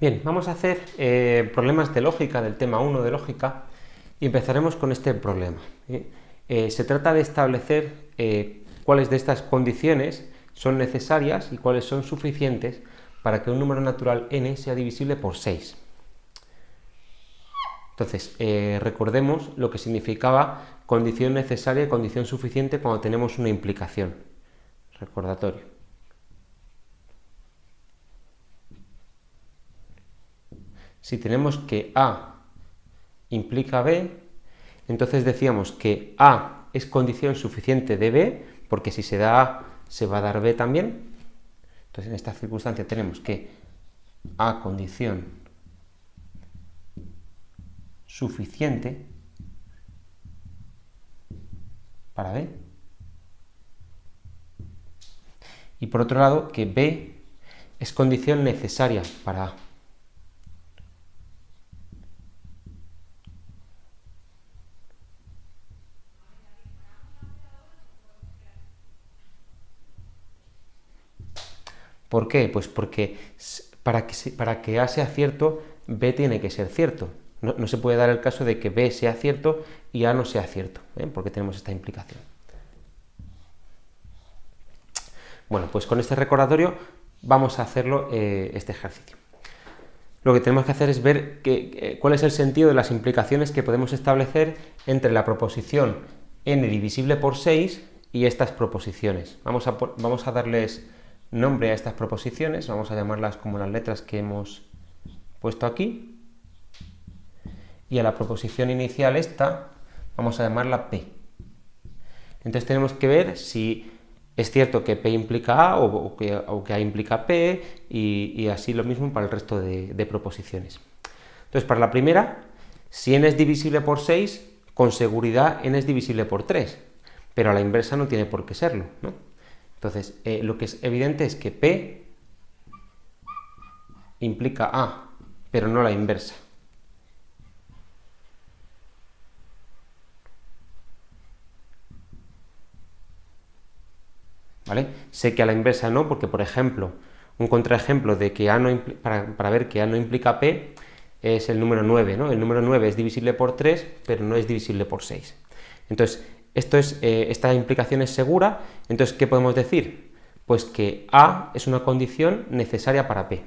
Bien, vamos a hacer problemas de lógica del tema 1 de lógica y empezaremos con este problema. Se trata de establecer cuáles de estas condiciones son necesarias y cuáles son suficientes para que un número natural n sea divisible por 6. Entonces, recordemos lo que significaba condición necesaria y condición suficiente cuando tenemos una implicación. Recordatorio. Si tenemos que A implica B, entonces decíamos que A es condición suficiente de B, porque si se da A, se va a dar B también. Entonces, en esta circunstancia tenemos que A condición suficiente para B. Y por otro lado, que B es condición necesaria para A. ¿Por qué? Pues porque para que A sea cierto, B tiene que ser cierto. No se puede dar el caso de que B sea cierto y A no sea cierto, porque tenemos esta implicación. Bueno, pues con este recordatorio vamos a hacerlo este ejercicio. Lo que tenemos que hacer es ver cuál es el sentido de las implicaciones que podemos establecer entre la proposición n divisible por 6 y estas proposiciones. Vamos a darles nombre a estas proposiciones, vamos a llamarlas como las letras que hemos puesto aquí, y a la proposición inicial esta vamos a llamarla P. Entonces tenemos que ver si es cierto que P implica A o que A implica P, y así lo mismo para el resto de proposiciones. Entonces, para la primera, si n es divisible por 6, con seguridad n es divisible por 3, pero a la inversa no tiene por qué serlo, ¿no? Entonces, lo que es evidente es que P implica A, pero no la inversa. ¿Vale? Sé que a la inversa no, porque, por ejemplo, un contraejemplo de que A no para ver que A no implica P es el número 9, ¿no? El número 9 es divisible por 3, pero no es divisible por 6. Entonces, esta implicación es segura. Entonces, ¿qué podemos decir? Pues que A es una condición necesaria para P.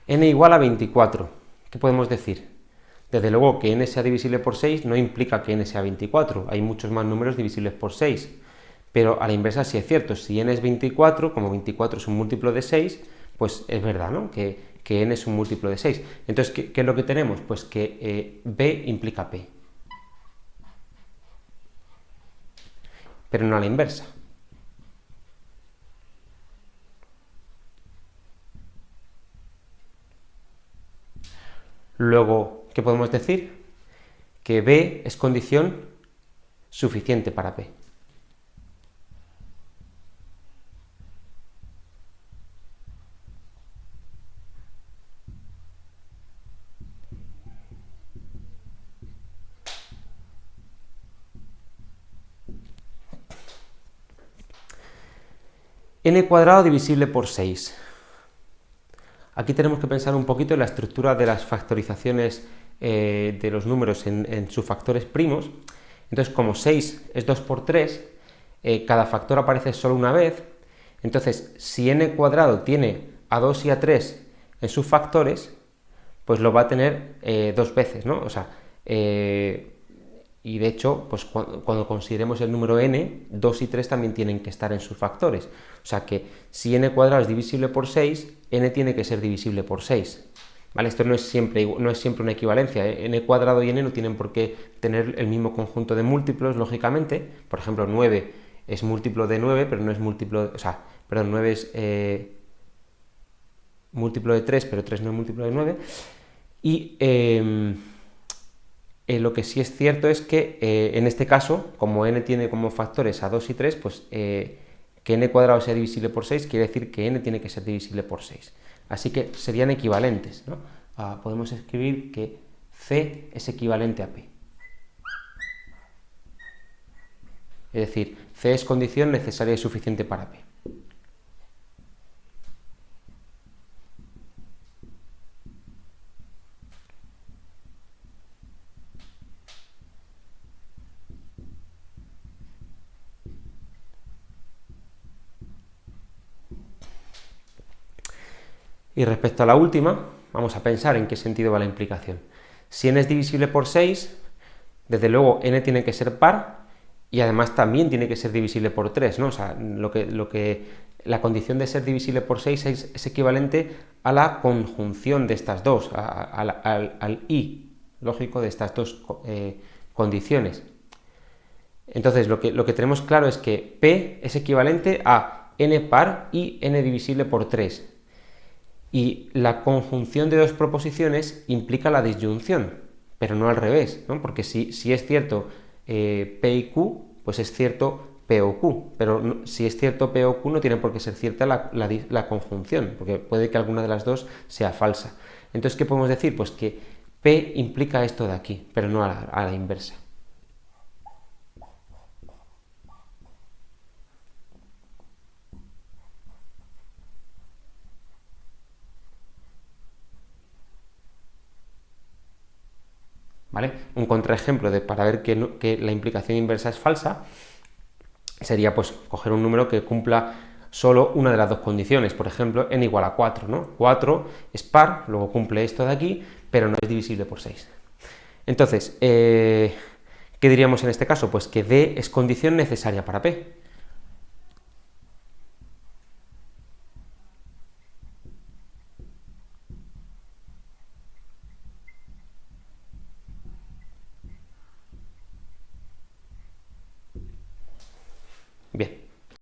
n igual a 24. ¿Qué podemos decir? Desde luego que n sea divisible por 6 no implica que n sea 24. Hay muchos más números divisibles por 6. Pero a la inversa sí es cierto. Si n es 24, como 24 es un múltiplo de 6, pues es verdad, ¿no? Que n es un múltiplo de 6. Entonces, ¿qué es lo que tenemos? Pues que B implica P. Pero no a la inversa. Luego, ¿qué podemos decir? Que B es condición suficiente para P. n cuadrado divisible por 6. Aquí tenemos que pensar un poquito en la estructura de las factorizaciones de los números en sus factores primos. Entonces, como 6 es 2 por 3, cada factor aparece solo una vez. Entonces, si n cuadrado tiene a 2 y a 3 en sus factores, pues lo va a tener dos veces, ¿no? O sea, y de hecho, pues cuando consideremos el número n, 2 y 3 también tienen que estar en sus factores. O sea que si n cuadrado es divisible por 6, n tiene que ser divisible por 6. ¿Vale? Esto no es siempre una equivalencia, ¿eh? N cuadrado y n no tienen por qué tener el mismo conjunto de múltiplos, lógicamente. Por ejemplo, 9 es múltiplo de 9, pero no es múltiplo, o sea, perdón, 9 es múltiplo de 3, pero 3 no es múltiplo de 9. Y lo que sí es cierto es que en este caso, como n tiene como factores a 2 y 3, pues que n cuadrado sea divisible por 6 quiere decir que n tiene que ser divisible por 6. Así que serían equivalentes, ¿no? Podemos escribir que C es equivalente a P. Es decir, C es condición necesaria y suficiente para P. Y respecto a la última, vamos a pensar en qué sentido va la implicación. Si n es divisible por 6, desde luego n tiene que ser par y además también tiene que ser divisible por 3, ¿no? O sea, la condición de ser divisible por 6 es equivalente a la conjunción de estas dos, al i lógico de estas dos condiciones. Entonces, lo que tenemos claro es que P es equivalente a n par y n divisible por 3. Y la conjunción de dos proposiciones implica la disyunción, pero no al revés, ¿no? Porque si es cierto P y Q, pues es cierto P o Q, pero si es cierto P o Q no tiene por qué ser cierta la conjunción, porque puede que alguna de las dos sea falsa. Entonces, ¿qué podemos decir? Pues que P implica esto de aquí, pero no a la inversa. ¿Vale? Un contraejemplo para ver que la implicación inversa es falsa sería pues coger un número que cumpla solo una de las dos condiciones, por ejemplo, n igual a 4, ¿no? 4 es par, luego cumple esto de aquí, pero no es divisible por 6. Entonces, ¿qué diríamos en este caso? Pues que D es condición necesaria para P. Bien.